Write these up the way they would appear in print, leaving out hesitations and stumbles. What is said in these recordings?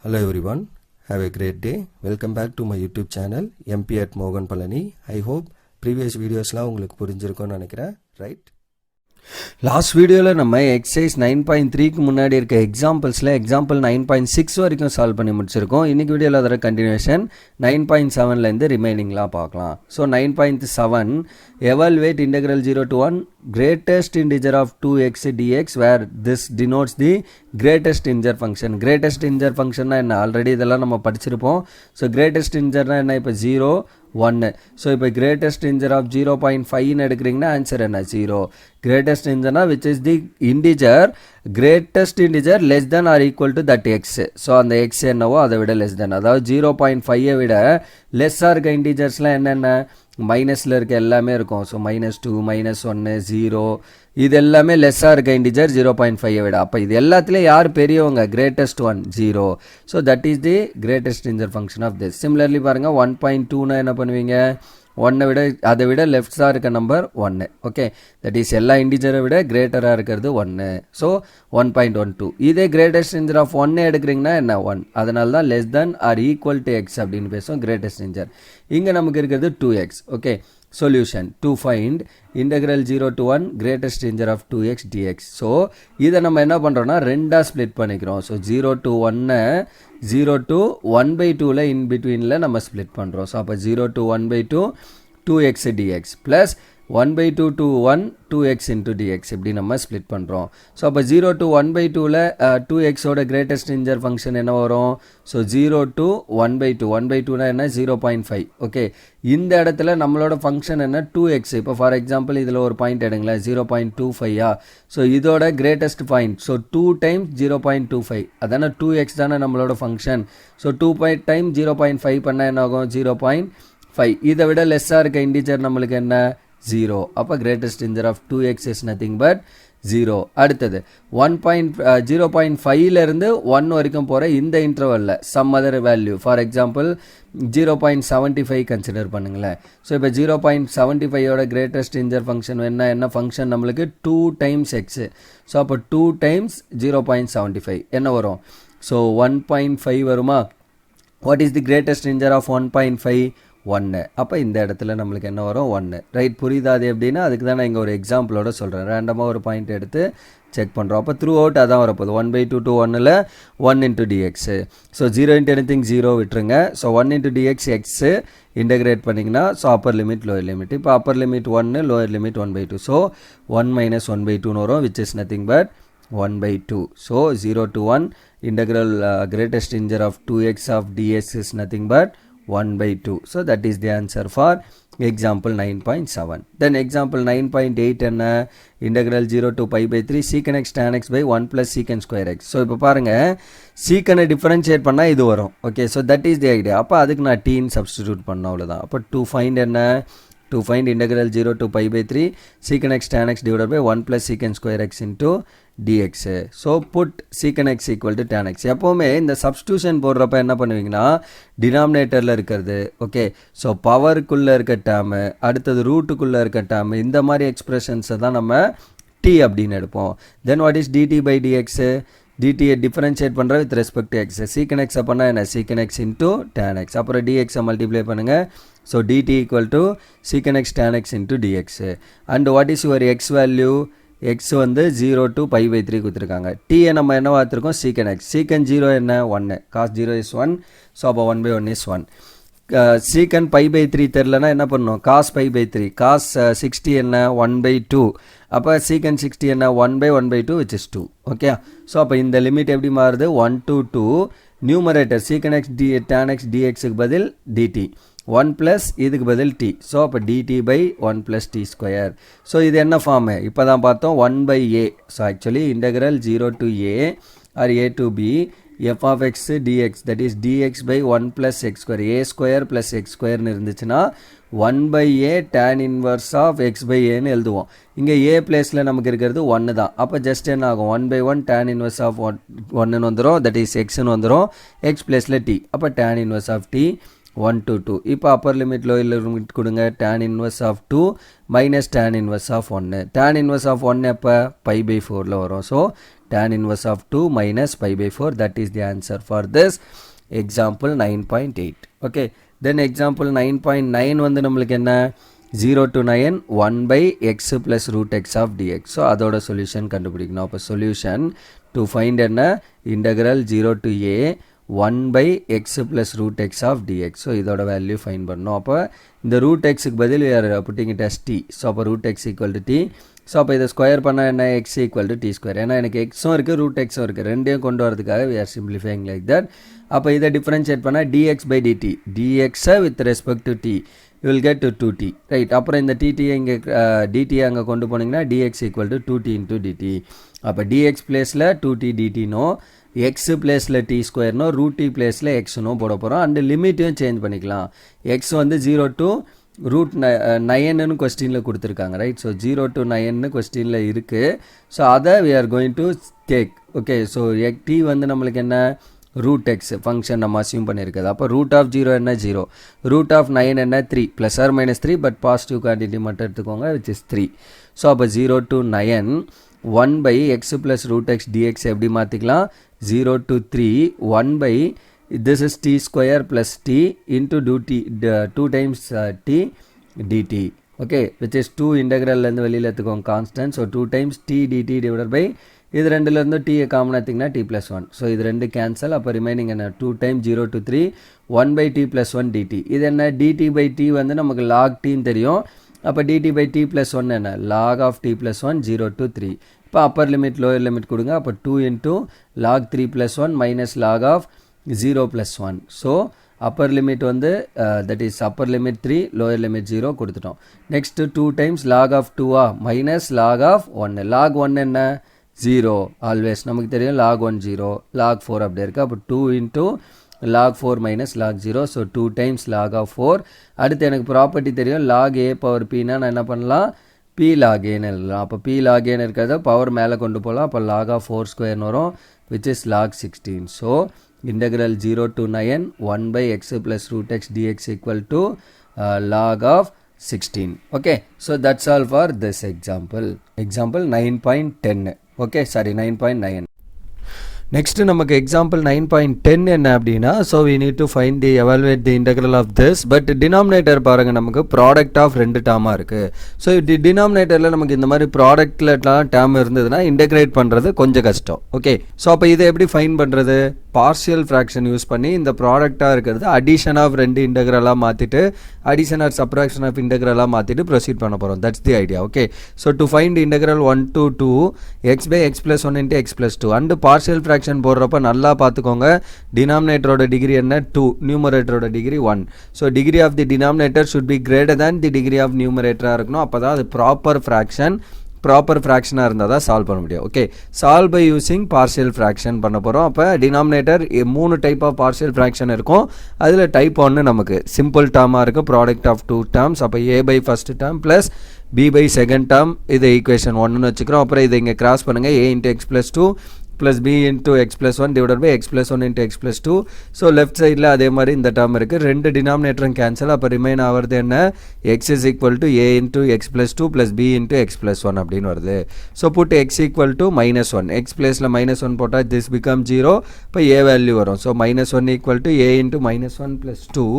Hello everyone, have a great day. Welcome back to my YouTube channel MP at Mogan Palani. I hope previous videosலாம் உங்களுக்கு புரிஞ்சிருக்கும்னு நினைக்கிறேன், right? Last வீடியோவில் நம்ம exercise 9.3க்கு முன்னாடி இருக்க எக்ஸாம்பிள்ஸில் example 9.6 வரைக்கும் சால்வ் பண்ணி முடிச்சிருக்கோம். இன்றைக்கி வீடியோவில் அதோட கண்டினியூஷன் 9.7லேருந்து ரிமைனிங்லாம் பார்க்கலாம். So 9.7 evaluate integral 0 to 1 greatest integer of 2x dx where this denotes the greatest integer function. greatest integer function என்ன, ஆல்ரெடி இதெல்லாம் நம்ம படிச்சிருப்போம். ஸோ greatest integerனா என்ன, இப்போ 0 1. ஸோ இப்போ greatest integer of 0.5 எடுக்கிறீங்கன்னா ஆன்சர் என்ன, 0. greatest integer which is the integer greatest integer less than or equal to that x. So அந்த x என்னவோ அதை விட less than, அதாவது 0.5 விட லெஸ்ஸாக இருக்க இன்டிஜர்ஸ்லாம் என்னென்ன, மைனஸில் இருக்க எல்லாமே இருக்கும். ஸோ -2 -1 0 இது எல்லாமே லெஸ்ஸாக இருக்க இன்டிஜர் 0.5 விட. அப்போ இது எல்லாத்துலேயும் யார் பெரியவங்க, greatest one 0. So that is the greatest integer function of this. Similarly பாருங்கள் 1.2னா என்ன பண்ணுவீங்க, 1 விட அதை விட லெஃப்ட்ஸாக இருக்க நம்பர் 1. ஓகே, தட் இஸ் எல்லா இன்டிஜரை விட கிரேட்டராக இருக்கிறது 1. ஸோ 1.12. இதே கிரேட்டஸ்ட் இன்டிஜர் ஆஃப் 1 எடுக்கிறீங்கன்னா என்ன, 1. அதனால தான் less than or equal to x அப்படின்னு பேசுவோம் கிரேட்டஸ்ட் இன்டிஜர். இங்கே நமக்கு இருக்கிறது 2x. Okay, solution to find integral 0 to 1 greatest integer of 2x dx. So இதை நம்ம என்ன பண்ணுறோன்னா ரெண்டாக ஸ்ப்ளிட் பண்ணிக்கிறோம். ஸோ 0 to 1 0 to 1/2ல் இன் பிட்வீனில் நம்ம ஸ்ப்ளிட் பண்ணுறோம். ஸோ அப்போ 0 to 1/2 2x dx plus 1/2 to 1 2x into dx இப்படி நம்ம ஸ்ப்ளிட் பண்ணுறோம். ஸோ அப்போ 0 to 1/2ல் 2xோட கிரேட்டஸ்ட் இன்டிஜர் ஃபங்க்ஷன் என்ன வரும், ஸோ 0 to 1/2 1/2னா என்ன, 0.5. ஓகே, இந்த இடத்துல நம்மளோட ஃபங்க்ஷன் என்ன, 2x. இப்போ ஃபார் எக்ஸாம்பிள் இதில் ஒரு பாயிண்ட் எடுங்களேன், 0.25. ஸோ இதோட கிரேட்டஸ்ட் பாயிண்ட், ஸோ 2 times 0.25 அதான 2x தானே நம்மளோட ஃபங்க்ஷன். ஸோ 2 times 0.5 பண்ணால் என்ன ஆகும், 0.5. இதை விட லெஸ்ஸாக இருக்க இன்டிஜர் நம்மளுக்கு என்ன, 0. அப்போ greatest integer of 2x is nothing but 0. அடுத்தது 0.5லேருந்து 1 வரைக்கும் போகிற இந்த இன்டர்வலில் some other value, for example 0.75 consider பண்ணுங்களேன். ஸோ இப்போ 0.75யோட கிரேட்டஸ்ட் இன்டிஜர் ஃபங்க்ஷன் என்ன ஃபங்க்ஷன் நம்மளுக்கு 2 times x. ஸோ அப்போ 2 times 0.75 என்ன வரும், ஸோ 1.5 வருமா. What is the greatest integer of 1.5, 1. அப்போ இந்த இடத்துல நம்மளுக்கு என்ன வரும், 1. ரைட், புரியுதா அது எப்படின்னா, அதுக்கு தான் நான் இங்கே ஒரு எக்ஸாம்பிளோட சொல்கிறேன். ரேண்டமாக ஒரு பாயிண்ட் எடுத்து செக் பண்ணுறோம். அப்போ த்ரூ அவுட் அதான் வரப்போகுது, 1/2 to 1ல் 1 into dx. So 0 into anything 0 விட்டுருங்க. So 1 into dx x integrate பண்ணிங்கன்னா so upper limit lower limit. இப்போ upper limit 1 lower limit 1/2. So 1 - 1/2ன்னு வரும், which is nothing but 1/2. So 0 to 1 integral greatest integer of 2x of dx is nothing but 1/2. So that is the answer for example 9.7. Then example 9.8 என்ன, integral 0 to pi/3 secant x tan x by 1 plus secant square x. So இப்போ பாருங்கள், சீக்கனை differentiate பண்ணால் இது வரும். Okay, so that is the idea. அப்போ அதுக்கு நான் dean substitute பண்ண அவ்வளோதான். அப்போ to find என்ன, to find integral 0 to pi/3 secant x tan x divided by 1 plus secant square x into dx. So put secant x equal to tan x. எப்போவுமே இந்த substitution போடுறப்ப என்ன பண்ணுவீங்கன்னா, டினாமினேட்டரில் இருக்கிறது, ஓகே, ஸோ பவருக்குள்ளே இருக்க டேர்மு, அடுத்தது ரூட்டுக்குள்ளே இருக்க டேர்மு, இந்த மாதிரி எக்ஸ்பிரஷன்ஸை தான் நம்ம t அப்படின்னு எடுப்போம். Then what is dt by dx, dtயை டிஃபரன்ஷியேட் பண்ணுற with respect to x. secant x அப்போனா என்ன, secant x into tan x. அப்புறம் dx மல்டிப்ளை பண்ணுங்கள். So dt equal to secant x tan x into dx. And what is your x value, x வந்து 0 to pi/3 கொடுத்துருக்காங்க. t நம்ம என்ன பார்த்துருக்கோம், secant x. secant 0 என்ன, 1. cos 0 is 1. ஸோ அப்போ 1/1 is 1. secant pi/3 தெரிலனா என்ன பண்ணணும், cos pi/3. cos 60 என்ன, 1/2. அப்போ secant 60 என்ன, 1/1/2 which is 2. ஓகே, ஸோ அப்போ இந்த லிமிட் எப்படி மாறுது, 1 to 2. Numerator secant x tan x dxக்கு பதில் dt, 1 plus இதுக்கு பதில் t. ஸோ அப்போ dt by 1 plus t square. So இது என்ன ஃபார்மு, இப்போ தான் பார்த்தோம் 1/a. So actually integral 0 to a or a to b f of x dx, that is dx by 1 plus x square, a square plus x squareன்னு இருந்துச்சுன்னா 1/a tan inverse of x by aன்னு எழுதுவோம். இங்கே a பிளேஸில் நமக்கு இருக்கிறது 1 தான். அப்போ just என்ன ஆகும், 1/1 tan inverse of 1ன்னு வந்துடும், தட் இஸ் xன்னு வந்துடும், x பிளேஸில் t. அப்போ tan inverse of t 1 to 2. இப்போ அப்பர் லிமிட் லோயர் லிமிட் கொடுங்க, tan inverse of 2 minus tan inverse of 1. tan inverse of 1 எப்போ, pi/4ல் வரும். So tan inverse of 2 minus pi by 4. That is the answer for this example 9.8. Okay, then example 9.9 வந்து நம்மளுக்கு என்ன 0 to 9 1 by x plus root x of dx. So அதோட solution கண்டுபிடிக்கணும். அப்போ solution to find என்ன integral 0 to a 1 by x plus root x of dx. So இதோட value find பண்ணணும். அப்போ இந்த root x க்கு பதில் we are putting it as t. So அப்போ root x equal to t. So அப்போ இதை ஸ்கொயர் பண்ணால் என்ன x equal to t square. ஏன்னா எனக்கு எக்ஸும் இருக்குது ரூட் எக்ஸும் இருக்குது, ரெண்டையும் கொண்டு வரதுக்காக we are simplifying like that. அப்போ இதை டிஃப்ரென்ஷியேட் பண்ணால் dx by dt, dxை with respect to t you will get to 2t, right. அப்புறம் இந்த dt இங்கே dt அங்கே கொண்டு போனீங்கன்னா dx equal to 2t into dt. அப்போ dx பிளேஸில் 2t dtனோ, எக்ஸ் பிளேஸில் டி ஸ்கொயர்னோ, ரூட் டி பிளேஸில் எக்ஸ்னோ போட போகிறோம். அண்டு லிமிட்டையும் சேஞ்ச் பண்ணிக்கலாம். எக்ஸ் வந்து 0 to ரூட் 9ன்னு கொஸ்டினில் கொடுத்துருக்காங்க, ரைட். ஸோ 0 to 9ன்னு கொஸ்டினில் இருக்குது. ஸோ அதை we are going to take. Okay, so t வந்து நம்மளுக்கு என்ன ரூட் எக்ஸ் ஃபங்க்ஷன் நம்ம அசியூம் பண்ணியிருக்குது. அப்போ ரூட் ஆஃப் 0 என்ன 0, ரூட் ஆஃப் 9 என்ன 3 plus or minus 3, but positive quantity மட்டும் எடுத்துக்கோங்க, விச் இஸ் 3. ஸோ அப்போ 0 to 9 1 by x plus root x dx எப்படி மாற்றிக்கலாம், 0 to 3 1 by this is t square plus t into 2 times t dt. okay, which is 2 integral ல இருந்து வெளியில எடுத்துக்கோங்க constant. so 2 times t dt divided by இது ரெண்டுல இருந்து t காமன் எடுத்தீங்கன்னா t plus 1. so இது ரெண்டு கேன்சல். அப்போ ரிமைனிங் என்ன 2 times 0 to 3 1 by t plus 1 dt. இது என்ன dt by t வந்து நமக்கு log t ன்னு தெரியும். அப்போ dt by t plus 1 என்ன log of t plus 1 0 to 3. இப்போ அப்பர் லிமிட் லோயர் லிமிட் கொடுங்க. அப்போ 2 into log 3 plus 1 minus log of 0 plus 1. so upper limit வந்து that is upper limit 3 lower limit 0 கொடுத்துட்டோம். next 2 times log of 2 minus log of 1. log 1 என்ன 0 always நமக்கு தெரியும், log 1 0, log 4 அப்படி இருக்கு. அப்போ 2 into log 4 minus log 0. so 2 times log of 4. அடுத்து எனக்கு ப்ராப்பர்ட்டி தெரியும், log a power p னா நான் என்ன பண்ணலாம், p log a ன்னு எழுதலாம். அப்போ p log a ன்னு இருக்கிறத பவர் மேலே கொண்டு போகலாம். அப்போ log of 4 square வரும், which is log 16. so integral 0 to 9 1 by x plus root x dx equal to log of 16. okay, so that's all for this example 9.10. okay, sorry 9.9. next நமக்கு example 9.10 என்ன அப்படின்னா, so we need to find the evaluate the integral of this, but denominator பாருங்க நமக்கு product of ரெண்டு டேர்மா இருக்கு. so denominatorல நமக்கு இந்த மாதிரி productல டேர்ம் இருந்ததுன்னா integrate பண்றது கொஞ்சம் கஷ்டம். ஓகே, so அப்போ இதை எப்படி ஃபைண்ட் பண்றது, பார்ஷியல் ஃப்ராக்ஷன் யூஸ் பண்ணி இந்த ப்ராடக்டாக இருக்கிறது அடிஷன் ஆஃப் ரெண்டு இன்டெக்ரலாக மாற்றிட்டு அடிஷன் ஆர் சப்ராக்ஷன் ஆஃப் இன்டெக்ரலாக மாற்றிட்டு ப்ரொசீட் பண்ண போகிறோம். That's the idea. Okay, so to find integral 1 to 2 x by x plus 1 into x plus 2 and partial fraction போடுறப்ப நல்லா பார்த்துக்கோங்க, டினாமினேட்டரோட டிகிரி என்ன 2, நியூமரேட்டரோட degree 1. So degree of the denominator should be greater than the degree of நியூமரேட்டராக இருக்கணும். அப்போ தான் அது ப்ராப்பர் ஃப்ராக்ஷனாக இருந்தால் தான் சால்வ் பண்ண முடியும். Okay, solve by using partial fraction பண்ண போகிறோம். அப்போ denominator 3 type of partial fraction இருக்கும். அதில் டைப் 1 நமக்கு சிம்பிள் டேர்மாக இருக்குது, ப்ராடக்ட் ஆஃப் 2 டேர்ம்ஸ். அப்போ a by first term plus b by second term, இது ஈக்குவேஷன் 1ன்னு வச்சுக்கிறோம். அப்புறம் இதை இங்கே கிராஸ் பண்ணுங்கள், a into x plus 2 plus b into x plus 1 divided by x plus 1 into x plus 2. So left சைடில் அதே மாதிரி இந்த டேர்ம் இருக்குது, ரெண்டு டினாமினேட்டரும் கேன்சல். அப்போ ரிமைன் ஆகிறது என்ன, x is equal to a into x plus 2 plus b into x plus 1 அப்படின்னு வருது. So put x equal to -1, x பிளேஸில் -1 போட்டால் this become 0. இப்போ a வேல்யூ வரும். So -1 equal to a into -1 plus 2.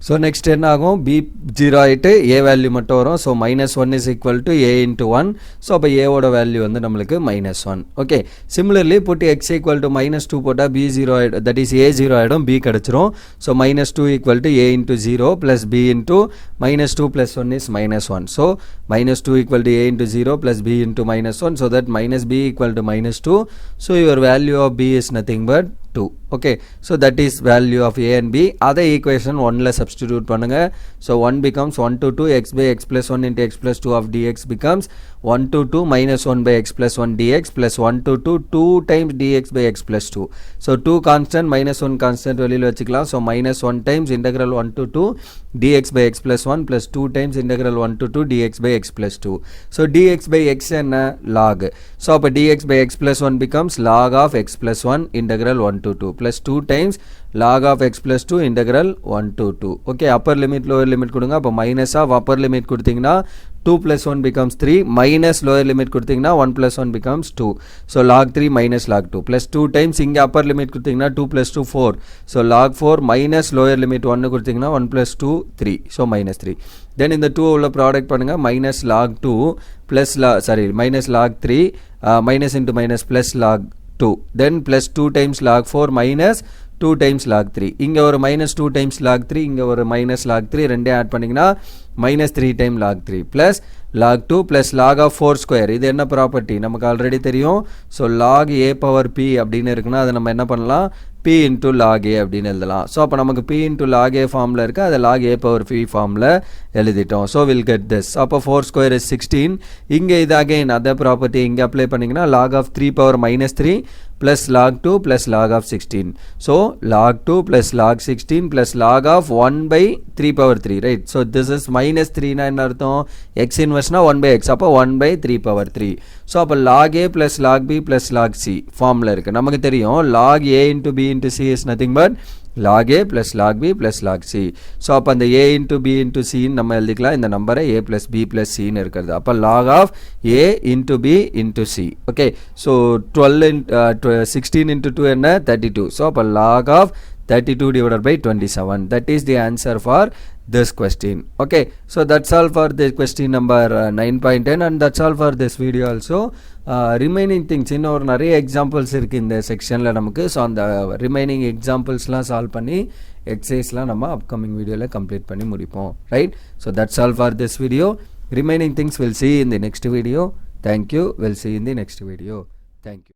So next என்ன ஆகும், b 0 ஆகிட்டு a value மட்டும் வரும். So -1 is equal to a into 1. So அப்போ ஏவோட வேல்யூ வந்து நம்மளுக்கு -1. ஓகே, சிமிலர்லி போட்டு x equal to -2 போட்டால் b 0 ஆகிடும், தட் இஸ் a 0 ஆகிடும், b கிடச்சிரும். So -2 equal to a into 0 plus b into -2 plus 1 is -1. So -2 equal to a into 0 plus b into -1. so that -b equal to -2. so your value of b is nothing but 2. okay, so that is value of a and b. other equation 1ல substitute பண்ணுங்க. so 1 becomes 1 to 2 x by x plus 1 into x plus 2 of dx becomes 1 to 2 minus 1 by x plus 1 dx plus 1 to 2 2 times dx by x plus 2. so 2 constant minus 1 constant வெளியில் வச்சுக்கலாம். so -1 times integral 1 to 2 dx by x plus 1 plus 2 times integral 1 to 2 dx by x plus 2. so dx by x என்ன log. so அப்போ dx by x plus 1 becomes log of x plus 1 integral 1 to 2 plus 2 times log of x plus 2 integral 1 to 2. Okay, upper limit lower limit கொடுங்க. அப்போ minus of upper limit கொடுத்தீங்கன்னா 2 plus 1 becomes 3 minus lower limit கொடுத்தீங்கன்னா 1 plus 1 becomes 2. So log 3 minus log 2 plus 2 times இங்க upper limit கொடுத்தீங்கன்னா 2 plus 2 4. So log 4 minus lower limit 1 கொடுத்தீங்கன்னா 1 plus 2 3. So minus 3. Then இந்த 2 உள்ள product பண்ணுங்க minus log 2 plus minus log 3 minus into minus plus log 2. Then plus 2 times log 4 minus 2 times log 3. இங்க ஒரு minus 2 times log 3 இங்க ஒரு minus log 3 ரெண்டே add பண்ணிங்கன்னா minus 3 times log 3 plus log 2 plus log of 4 square. இது என்ன property நமக்கு already தெரியும். So log a power p அப்படின்னு இருக்குன்னா அதை நம்ம என்ன பண்ணலாம் p into log a அப்படின்னு எழுதலாம். ஸோ அப்போ நமக்கு p into log a ஃபார்மில் இருக்குது அதை log a power p ஃபார்மில் எழுதிட்டோம். So will get this. அப்போ 4 square is 16. இங்கே இது அகைன் அதே ப்ராப்பர்ட்டி இங்கே அப்ளை பண்ணிங்கன்னா log of 3 power minus 3 plus log 2 plus log of 16. So log 2 plus log 16 plus log of 1 by 3 power 3, right? So this is minus 3 na என்ன அர்த்தம் x inverse na 1 by x அப்போ 1 by 3 power 3. So அப்போ log a plus log b plus log c ஃபார்மில் இருக்குது. நமக்கு தெரியும் log a into b into c is nothing but log a plus log b plus log c. So அப்போ அந்த a into b into c நம்ம எழுதிக்கலாம் இந்த நம்பரை a plus b plus c ன்னு இருக்கிறது. அப்போ log of a into b into c. Okay, so 16 into 2 என்ன 32. ஸோ அப்போ log of 32 divided by 27. That is the answer for this question. Okay, so that's all for the question number 9.10 and that's all for this video also. Remaining things இன்னும் ஒரு நிறைய examples இருக்குது இந்த செக்ஷனில் நமக்கு. So அந்த remaining எக்ஸாம்பிள்ஸ்லாம் solve பண்ணி எக்ஸசைஸ்லாம் நம்ம அப்கமிங் வீடியோவில் கம்ப்ளீட் பண்ணி முடிப்போம். Right, so that's all for this video. Remaining things we'll see in the next video. Thank you. We'll see in the next video. Thank you.